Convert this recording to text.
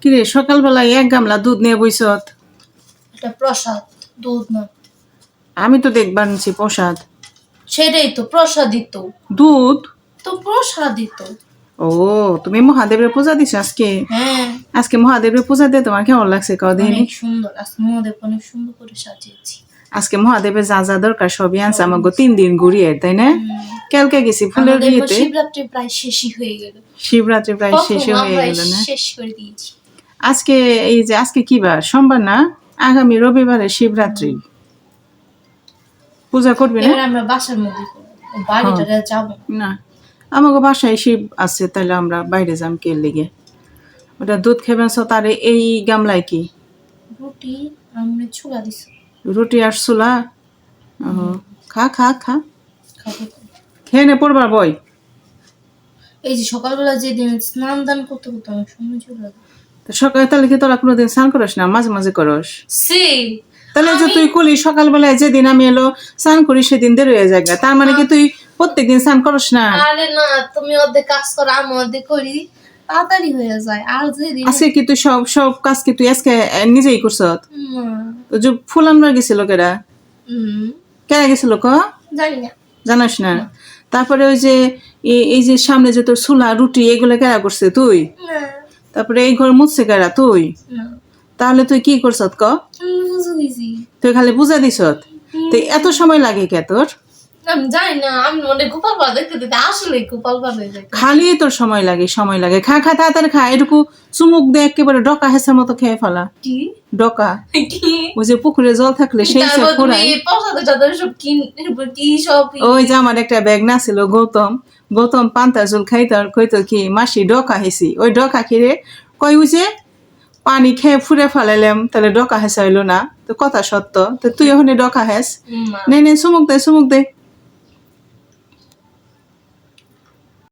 কিরে সকালবেলায় এক গামলা দুধ নিয়ে বইছত? এটা প্রসাদ, দুধ না। আমি তো দেখবার নিছি প্রসাদ। সেটাই তো প্রসাদিত। দুধ? তো প্রসাদিত। ও, তুমি মহাদেবের পূজা দিছ আজকে? হ্যাঁ, আজকে মহাদেবের পূজা দিয়ে তোমার কেমন লাগছে কদিন? অনেক সুন্দর। আজকে মহাদেব অনেক সুন্দর করে সাজিয়েছি। আজকে মহাদেবের যা যা দরকার সবই আনছে আমাকে 3 দিন ঘুরিয়ে, তাই না? কালকে গেছি ফুলের আমাদের বিয়েতে। শিবরাত্রি প্রায় শেষই হয়ে গেল। শিবরাত্রি প্রায় শেষ হয়ে গেল না? শেষ করে দিয়েছি। আজকে এই যে আজকে কি বার? সোমবার না? আগামী রবিবারে শিবরাত্রি। পূজা করবি না? এবার আমরা বাসার মধ্যে করব। বাড়িটা যাব না, আমাকে বাসায় শিব আছে, তাহলে আমরা বাইরে যাম কে লেগে। ওটা দুধ খেবেন তারে এই গামলায় কি রুটি আমরা চুলা দিছি। রুটি আর ছোলা? ও, খা খা খা, খাবো। খেয়ে নে পড়বার বই। এই যে সকালবেলা যেদিন স্নান দান করতে করতে আমার সময় চলে যাবে। তো সকালে তাহলে কি তোরা কোনোদিন স্নান করস না? মাঝে মাঝে করস? তাহলে যে তুই কলি সকালবেলায় যেদিন আমি এলো স্নান করি সেদিন দেরি হয়ে যায়, তার মানে কি তুই প্রত্যেকদিন স্নান করস না? আরে না, তুমি অর্ধেক কাজ করো, আমি অর্ধেক করি, তাড়াতাড়ি হয়ে যায়। আর যেদিন আজকে কি তুই সব সব কাজ কি তুই আজকে নিজেই করছ? তো যে ফুল আনবার গেছিল কেরা? কেরা গেছিল ক? জানি না। জানাস না? তারপরে ওই যে এই যে সামনে যে তোর ছোলা রুটি এগুলো কেরা করছে? তুই? না, তারপরে এই ঘর মুছছে কেরা? তুই? না, তাহলে তুই কি করছত ক? বুঝে দিছি। তুই খালি বুঝা দিছত? তো এত সময় লাগে কে তোর? আমি জানি না, আমি মনে গোপাল পাড়া দেখতে দেখতে আসলে গোপাল পাড়া হয়ে যায়। খালি তোর সময় লাগে, সময় লাগে। খা খা তাড়াতাড়ি খা, এটুকু চুমুক দে একেবারে ডকা হেসের মতো খেয়ে ফেলা। কি ডকা কি ওই যে পুকুরে জল থাকলে সেই সব তারপর তুমি ফুরায়। প্রসাদের চাদর সব কি সব ওই যে আমার একটা ব্যাগ না ছিল গৌতম পান্তা জল কইতো কি মাসি ডকা হেসি, ওই ডকা খিরে কই ওই যে পানি খেয়ে ফুরে ফেলাইলাম, তাহলে ডকা হেসা হইলো না? তো কথা সত্য, তো তুই ওখানে ডকা হেস। নে নে চুমুক দে